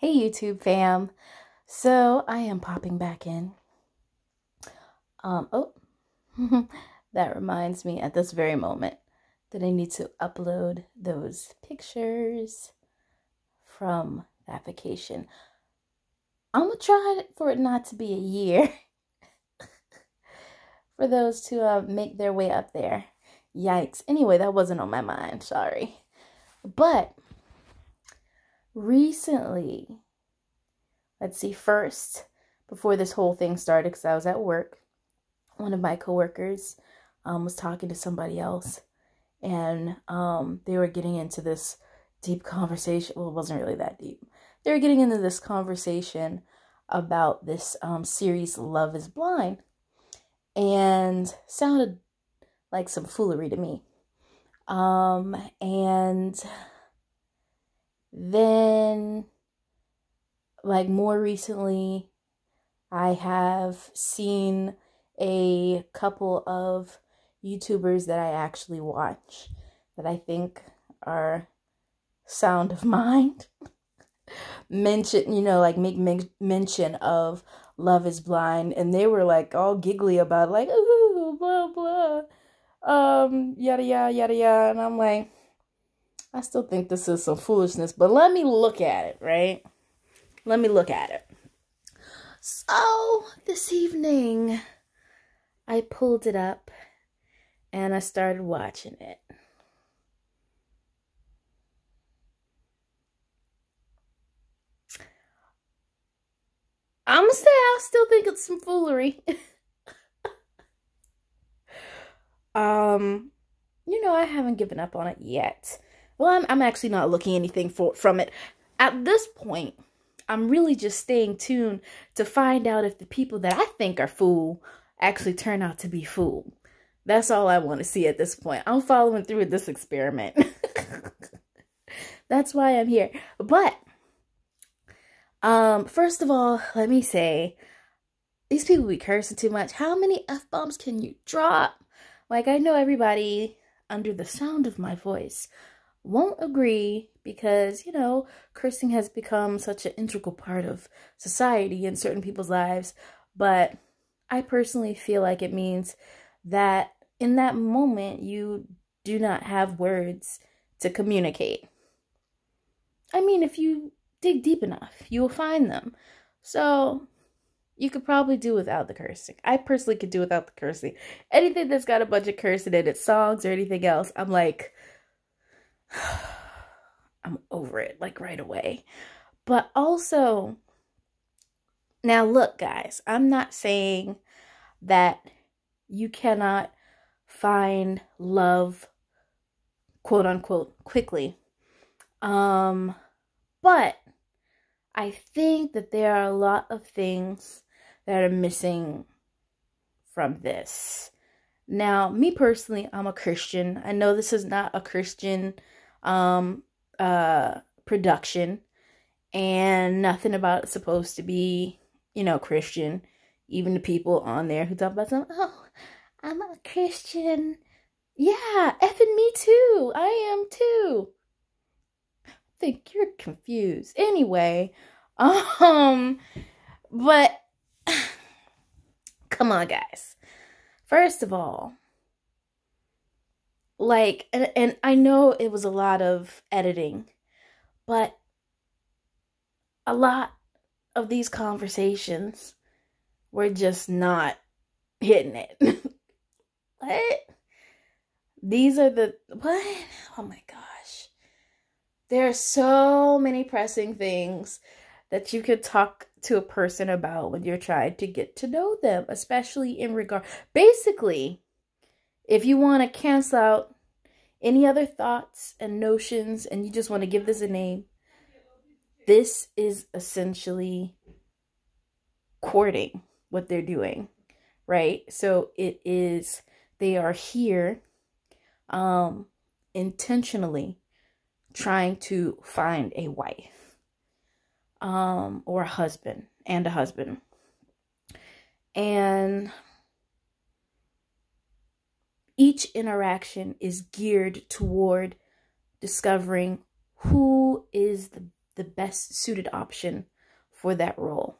Hey YouTube fam. So I am popping back in. Oh, that reminds me at this very moment that I need to upload those pictures from that vacation. I'm gonna try for it not to be a year for those to make their way up there. Yikes. Anyway, that wasn't on my mind. Sorry. But recently, let's see, first, before this whole thing started, because I was at work, one of my coworkers was talking to somebody else, and they were getting into this deep conversation. Well, it wasn't really that deep. They were getting into this conversation about this series, Love is Blind, and sounded like some foolery to me. And then, like, more recently, I have seen a couple of YouTubers that I actually watch that I think are sound of mind mention, like make mention of Love is Blind, and they were like all giggly about it, like, ooh, blah blah, yada yada yada yada, and I'm like, I still think this is some foolishness, but let me look at it, right? Let me look at it. So this evening, I pulled it up and I started watching it. I'm gonna say I still think it's some foolery. I haven't given up on it yet. Well, I'm actually not looking anything from it. At this point, I'm really just staying tuned to find out if the people that I think are fool actually turn out to be fool. That's all I want to see at this point. I'm following through with this experiment. That's why I'm here. But first of all, let me say, these people be cursing too much. How many F-bombs can you drop? Like, I know everybody under the sound of my voice won't agree because, cursing has become such an integral part of society in certain people's lives. But I personally feel like it means that in that moment, you do not have words to communicate. I mean, if you dig deep enough, you will find them. So you could probably do without the cursing. I personally could do without the cursing. Anything that's got a bunch of cursing in it, songs or anything else, I'm like, I'm over it, like, right away. But also, now look, guys, I'm not saying that you cannot find love, quote unquote, quickly. But I think that there are a lot of things that are missing from this. Now, me personally, I'm a Christian. I know this is not a Christian production, and nothing about it's supposed to be, Christian. Even the people on there who talk about something, oh, I'm a Christian. Yeah, effing me too. I am too. I think you're confused. Anyway, but come on, guys. First of all, like, and I know it was a lot of editing, but a lot of these conversations were just not hitting it. What? These are what? Oh my gosh. There are so many pressing things that you could talk to a person about when you're trying to get to know them, especially in regard. Basically, if you want to cancel out any other thoughts and notions and you just want to give this a name, this is essentially courting, what they're doing, right? So they are here intentionally trying to find a wife or a husband. And each interaction is geared toward discovering who is the the best suited option for that role.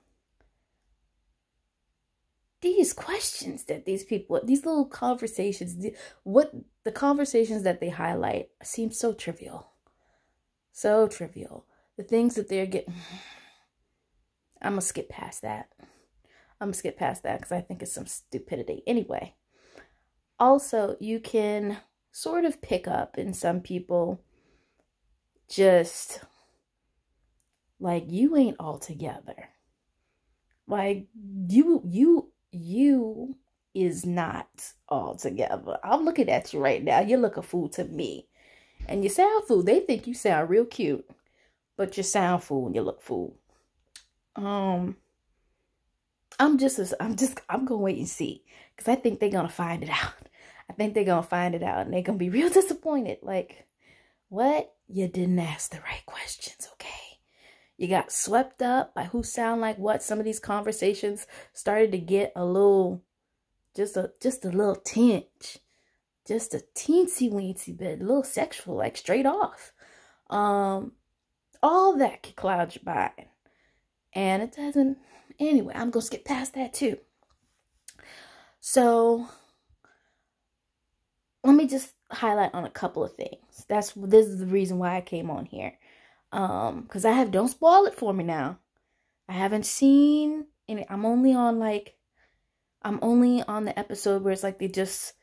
These questions that these people, these little conversations, the conversations that they highlight seem so trivial. So trivial. The things that they're getting, I'm going to skip past that. Because I think it's some stupidity. Anyway, also, you can sort of pick up in some people just like, you ain't all together. Like, you is not all together. I'm looking at you right now. You look a fool to me. And you sound fool. They think you sound real cute. But you sound fool and you look fool. I'm gonna wait and see. Because I think they're gonna find it out. And they're gonna be real disappointed. Like, what? You didn't ask the right questions, okay? You got swept up by who sound like what. Some of these conversations started to get a little, just a little tinge. Just a teensy weensy bit, a little sexual, like straight off. All that could cloud your mind. And it doesn't, anyway, I'm going to skip past that too. So, let me just highlight on a couple of things. This is the reason why I came on here. Because don't spoil it for me now. I haven't seen any, I'm only on the episode where it's like they just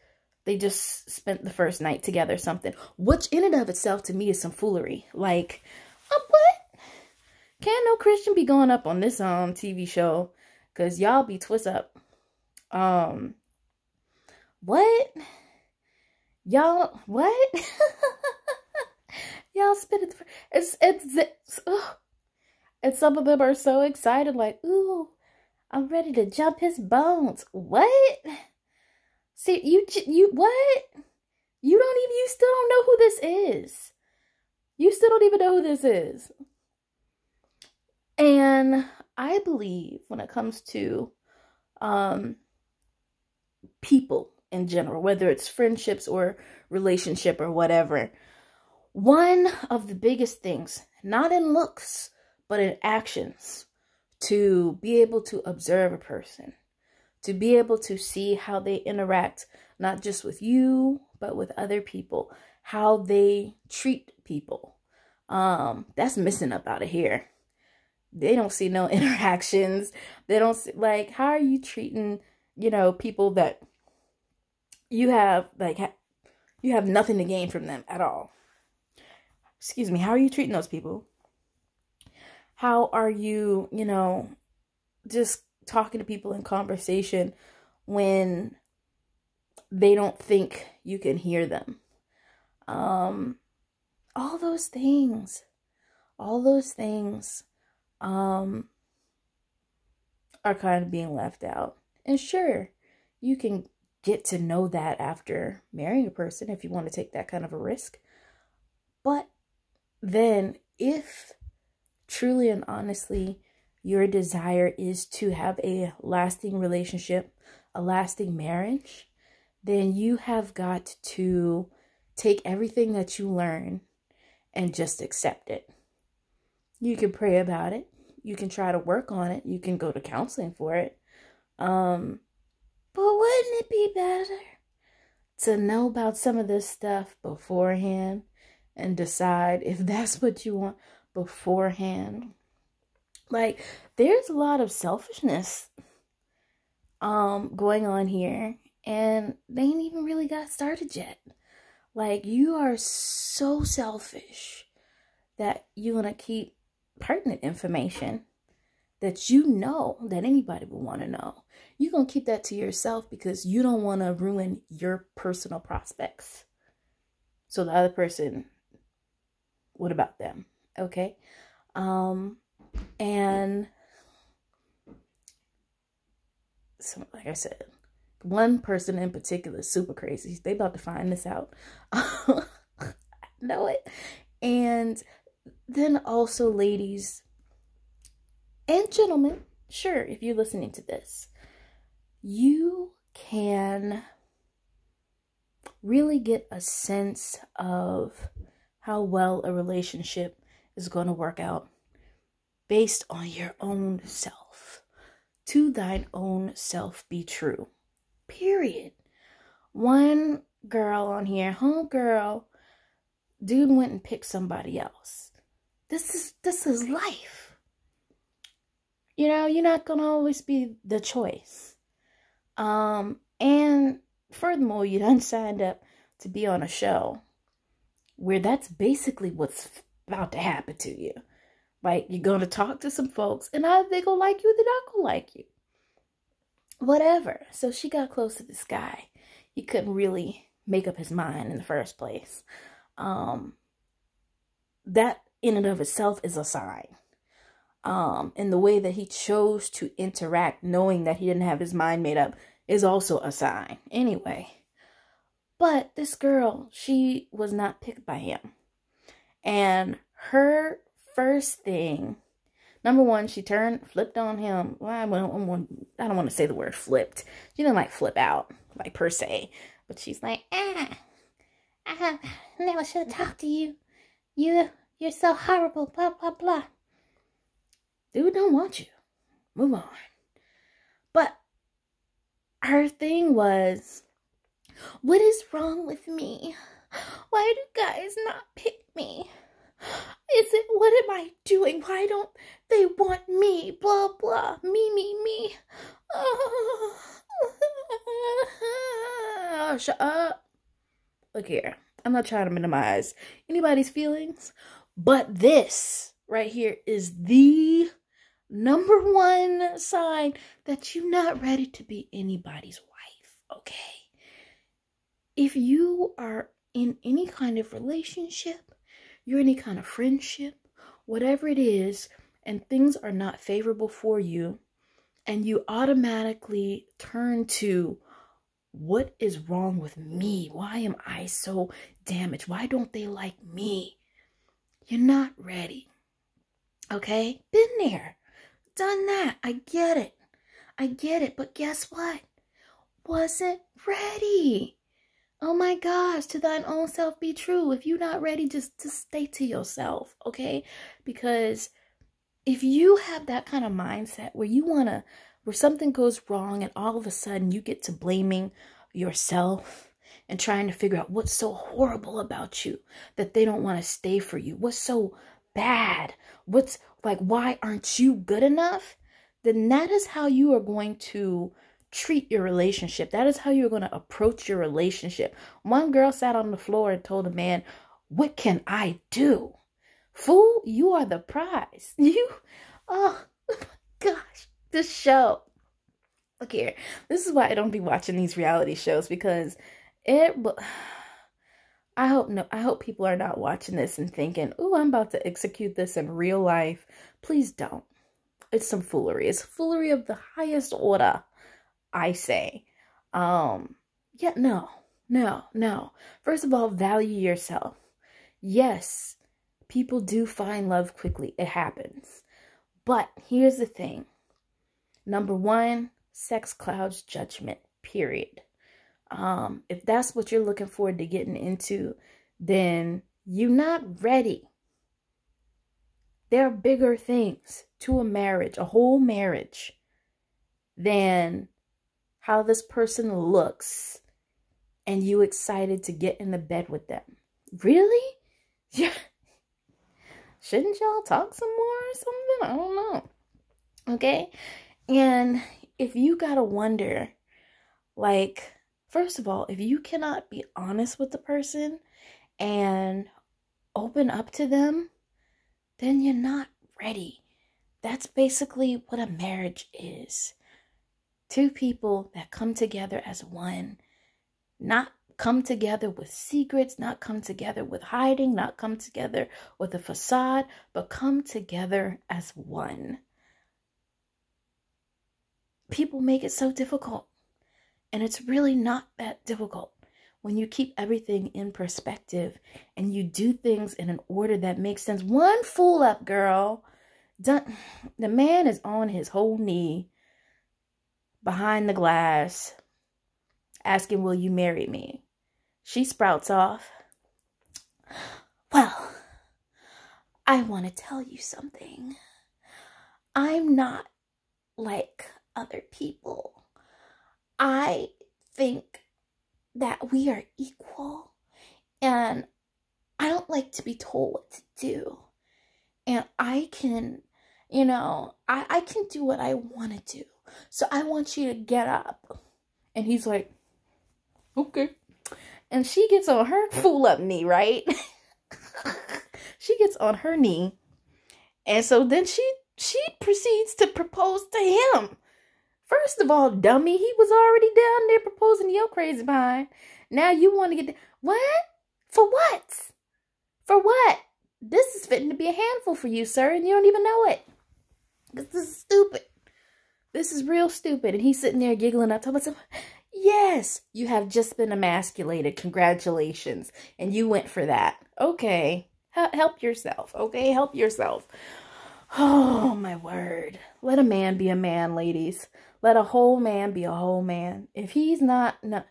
spent the first night together or something. Which in and of itself to me is some foolery. Like, what? Can't no Christian be going up on this TV show? Because y'all be twist up. What? Y'all, what? Y'all spit it. And some of them are so excited, like, ooh, I'm ready to jump his bones. What? See, you what? You still don't know who this is. You still don't even know who this is. And I believe when it comes to people in general, whether it's friendships or relationship or whatever, one of the biggest things, not in looks, but in actions, to be able to observe a person, to be able to see how they interact, not just with you, but with other people, how they treat people. That's missing up out of here. They don't see no interactions. They don't see, like, how are you treating, people that you have, you have nothing to gain from them at all. Excuse me. How are you treating those people? How are you, just talking to people in conversation when they don't think you can hear them? All those things are kind of being left out. And sure, you can get to know that after marrying a person if you want to take that kind of a risk. But then if truly and honestly your desire is to have a lasting relationship, a lasting marriage, then you have got to take everything that you learn and just accept it. You can pray about it. You can try to work on it. You can go to counseling for it. But wouldn't it be better to know about some of this stuff beforehand and decide if that's what you want beforehand? Like, there's a lot of selfishness going on here, and they ain't even really got started yet. Like, you are so selfish that you're gonna keep pertinent information that that anybody would want to know. You're gonna keep that to yourself because you don't want to ruin your personal prospects. So the other person, what about them? Okay. And so, like I said, one person in particular is super crazy. They about to find this out. I know it. And then also, ladies and gentlemen, sure, if you're listening to this, you can really get a sense of how well a relationship is going to work out based on your own self. To thine own self be true. Period. One girl on here, homegirl, dude went and picked somebody else. This is life. You know, you're not gonna always be the choice. And furthermore, you done signed up to be on a show where that's basically what's about to happen to you. Like, you're gonna talk to some folks, and either they gonna like you or they're not gonna like you. Whatever. So she got close to this guy. He couldn't really make up his mind in the first place. That in and of itself is a sign. And the way that he chose to interact, knowing that he didn't have his mind made up, is also a sign. Anyway, but this girl, she was not picked by him. And her first thing, number one, she flipped on him. Well, I don't want to say the word flipped. She didn't like flip out, like per se. But she's like, I never should have talked to you. You're so horrible, blah, blah, blah. Dude don't want you. Move on. But her thing was, what is wrong with me? Why do guys not pick me? What am I doing? Why don't they want me? Blah, blah. Me. Oh, shut up. Look here. I'm not trying to minimize anybody's feelings, but this right here is the number one sign that you're not ready to be anybody's wife, okay? If you are in any kind of relationship, you're in any kind of friendship, whatever it is, and things are not favorable for you, and you automatically turn to, what is wrong with me? Why am I so damaged? Why don't they like me? You're not ready, okay? Been there. Done that. I get it. But guess what? Wasn't ready. Oh my gosh, to thine own self be true. If you're not ready, just stay to yourself, okay? Because if you have that kind of mindset where where something goes wrong and all of a sudden you get to blaming yourself and trying to figure out what's so horrible about you that they don't want to stay for you. What's so bad? What's like, why aren't you good enough? Then that is how you are going to treat your relationship. That is how you're going to approach your relationship. One girl sat on the floor and told a man, what can I do? Fool, you are the prize. Oh my gosh, this show. Look here. This is why I don't be watching these reality shows, because I hope people are not watching this and thinking, oh, I'm about to execute this in real life. Please don't. It's some foolery. It's foolery of the highest order, I say. Yeah, no. First of all, value yourself. Yes, people do find love quickly. It happens. But here's the thing. Number one, sex clouds judgment, period. If that's what you're looking forward to getting into, then you're not ready. There are bigger things to a marriage, a whole marriage, than how this person looks and you excited to get in the bed with them. Really? Yeah. Shouldn't y'all talk some more or something? I don't know. Okay? And if you gotta wonder, like, first of all, if you cannot be honest with the person and open up to them, then you're not ready. That's basically what a marriage is. Two people that come together as one, not come together with secrets, not come together with hiding, not come together with a facade, but come together as one. People make it so difficult, and it's really not that difficult when you keep everything in perspective and you do things in an order that makes sense. One fool up, girl. The man is on his whole knee behind the glass asking, will you marry me? She sprouts off, well, I want to tell you something. I'm not like other people. I think that we are equal, and I don't like to be told what to do. And I can, I can do what I want to do. So I want you to get up. And he's like, okay. And she gets on her fool up knee, right? She gets on her knee. And so then she proceeds to propose to him. First of all, dummy, he was already down there proposing to your crazy behind. Now you want to get what? For what? For what? This is fitting to be a handful for you, sir, and you don't even know it. Because this is stupid. This is real stupid. And he's sitting there giggling up, talking about yes, you have just been emasculated. Congratulations. And you went for that. Okay. Help yourself. Okay, help yourself. Oh, my word. Let a man be a man, ladies. Let a whole man be a whole man. If he's not, no,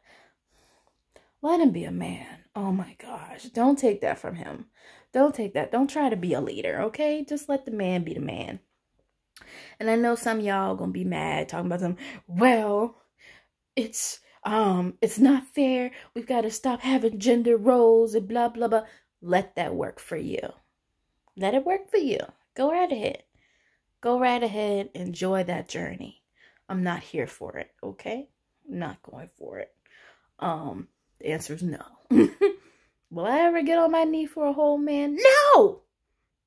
let him be a man. Oh, my gosh. Don't take that from him. Don't take that. Don't try to be a leader, okay? Just let the man be the man. And I know some of y'all gonna be mad talking about them. Well, it's not fair. We've got to stop having gender roles and blah, blah, blah. Let that work for you. Let it work for you. Go right ahead. Go right ahead. Enjoy that journey. I'm not here for it, okay? I'm not going for it. The answer is no. Will I ever get on my knee for a whole man? No!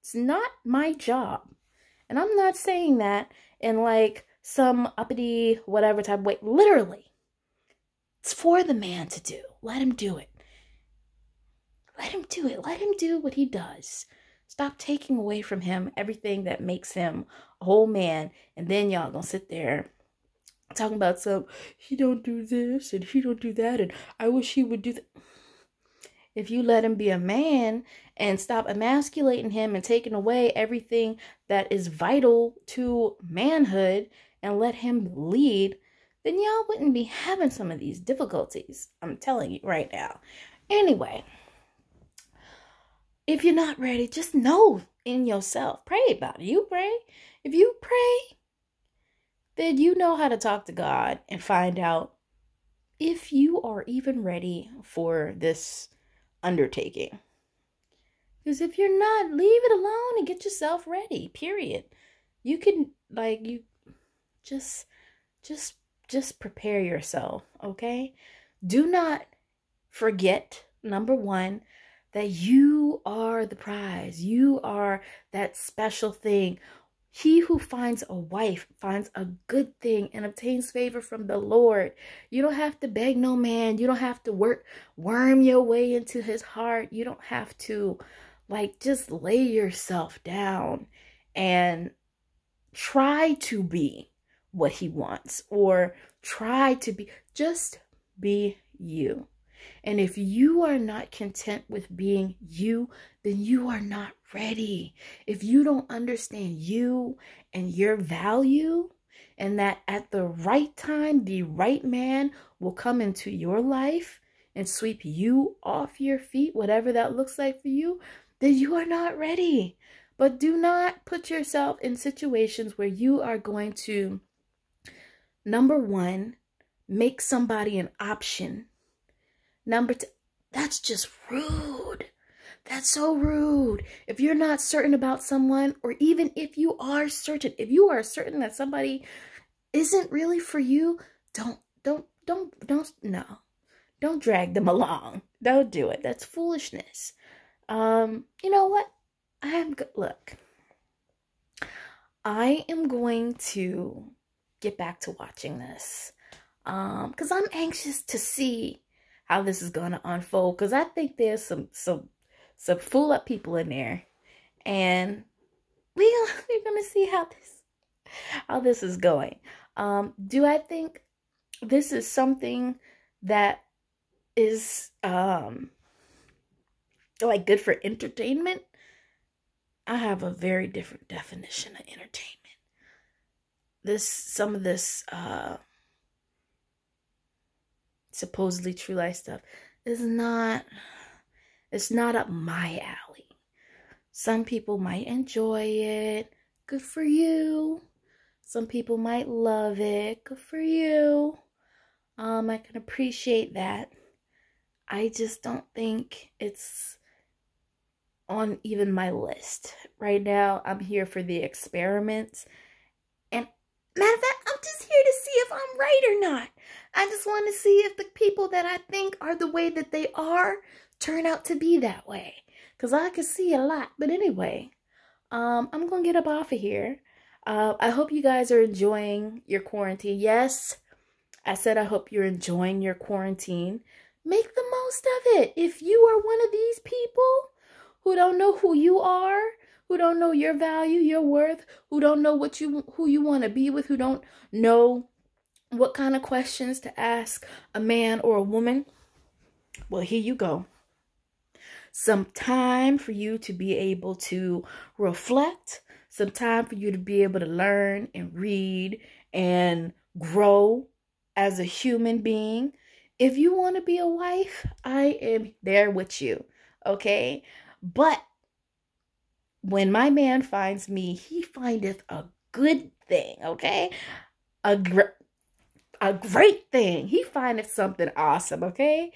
It's not my job. And I'm not saying that in like some uppity whatever type of way. Literally. It's for the man to do. Let him do it. Let him do it. Let him do what he does. Stop taking away from him everything that makes him a whole man. And then y'all gonna sit there talking about he don't do this and he don't do that. And I wish he would do that. If you let him be a man and stop emasculating him and taking away everything that is vital to manhood and let him lead, then y'all wouldn't be having some of these difficulties. I'm telling you right now. Anyway, if you're not ready, just know in yourself. Pray about it. You pray. If you pray, then you know how to talk to God and find out if you are even ready for this undertaking. Because if you're not, leave it alone and get yourself ready, period. You can, just prepare yourself, okay? Do not forget, number one, that you are the prize. You are that special thing. He who finds a wife finds a good thing and obtains favor from the Lord. You don't have to beg no man. You don't have to worm your way into his heart. You don't have to just lay yourself down and try to be what he wants or just be you. And if you are not content with being you, then you are not ready. If you don't understand you and your value, and that at the right time, the right man will come into your life and sweep you off your feet, whatever that looks like for you, then you are not ready. But do not put yourself in situations where you are going to, number one, make somebody an option. Number two, that's just rude. That's so rude. If you're not certain about someone, or even if you are certain that somebody isn't really for you, don't drag them along. Don't do it. That's foolishness. You know what? Look, I am going to get back to watching this. Because I'm anxious to see how this is going to unfold, because I think there's some fool up people in there, and we're going to see how this is going. Do I think this is something that is good for entertainment? I have a very different definition of entertainment. Some of this supposedly true life stuff it's not up my alley. Some people might enjoy it. Good for you. Some people might love it. Good for you. I can appreciate that. I just don't think it's on even my list. Right now, I'm here for the experiments. And matter of fact, I'm just here to see if I'm right or not. I just want to see if the people that I think are the way that they are turn out to be that way. Because I can see a lot. But anyway, I'm going to get up off of here. I hope you guys are enjoying your quarantine. Yes, I said I hope you're enjoying your quarantine. Make the most of it. If you are one of these people who don't know who you are, who don't know your value, your worth, who don't know who you want to be with, who don't know what kind of questions to ask a man or a woman, well, here you go. Some time for you to be able to reflect, some time for you to be able to learn and read and grow as a human being. If you want to be a wife, I am there with you, okay? But when my man finds me, he findeth a good thing, okay? A great thing. He findeth something awesome, okay?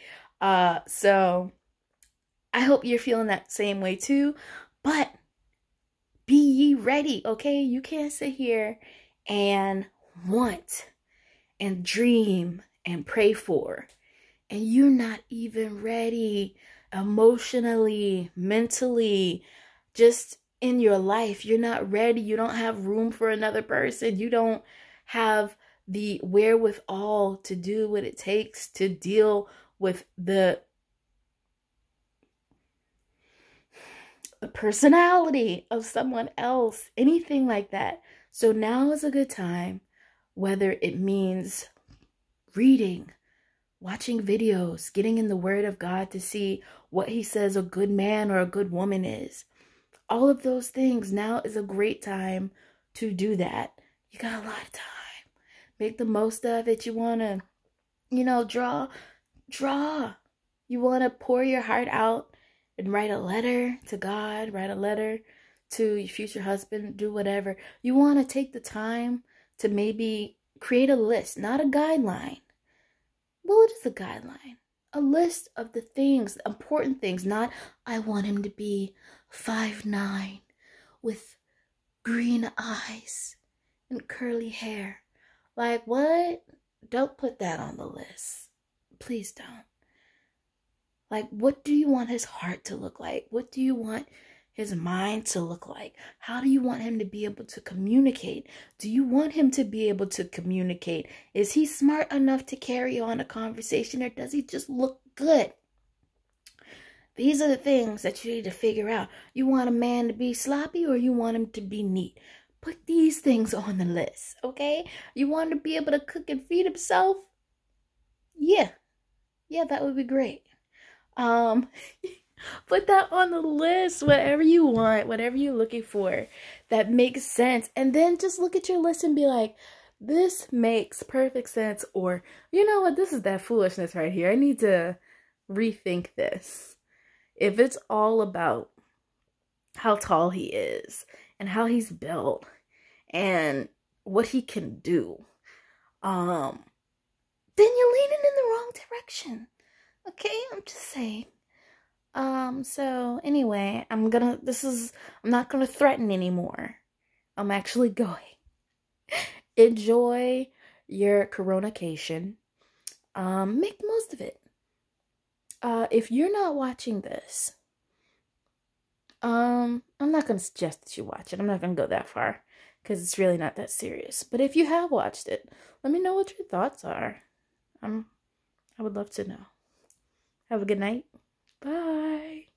So I hope you're feeling that same way too. But be ye ready, okay? You can't sit here and want and dream and pray for, and you're not even ready emotionally, mentally, just in your life. You're not ready. You don't have room for another person. You don't have the wherewithal to do what it takes to deal with the personality of someone else, anything like that. So now is a good time, whether it means reading, watching videos, getting in the Word of God to see what He says a good man or a good woman is. All of those things, now is a great time to do that. You got a lot of time. Make the most of it. You want to, draw. You want to pour your heart out and write a letter to God, write a letter to your future husband, do whatever. You want to take the time to maybe create a list, not a guideline. Well, it is a guideline. A list of the things, important things, not I want him to be 5'9" with green eyes and curly hair. Like, what? Don't put that on the list. Please don't. Like, what do you want his heart to look like? What do you want his mind to look like? How do you want him to be able to communicate? Do you want him to be able to communicate? Is he smart enough to carry on a conversation, or does he just look good? These are the things that you need to figure out. You want a man to be sloppy, or you want him to be neat? Put these things on the list, okay? You want him to be able to cook and feed himself? Yeah, that would be great. Put that on the list, whatever you want, whatever you're looking for that makes sense. And then just look at your list and be like, this makes perfect sense. Or, you know what, this is that foolishness right here. I need to rethink this. If it's all about how tall he is and how he's built and what he can do, then you're leaning in the wrong direction. Okay, I'm just saying. So anyway, I'm not gonna threaten anymore. I'm actually going. Enjoy your coronacation. Make the most of it. If you're not watching this, I'm not gonna suggest that you watch it. I'm not gonna go that far because it's really not that serious. But if you have watched it, let me know what your thoughts are. I would love to know. Have a good night. Bye.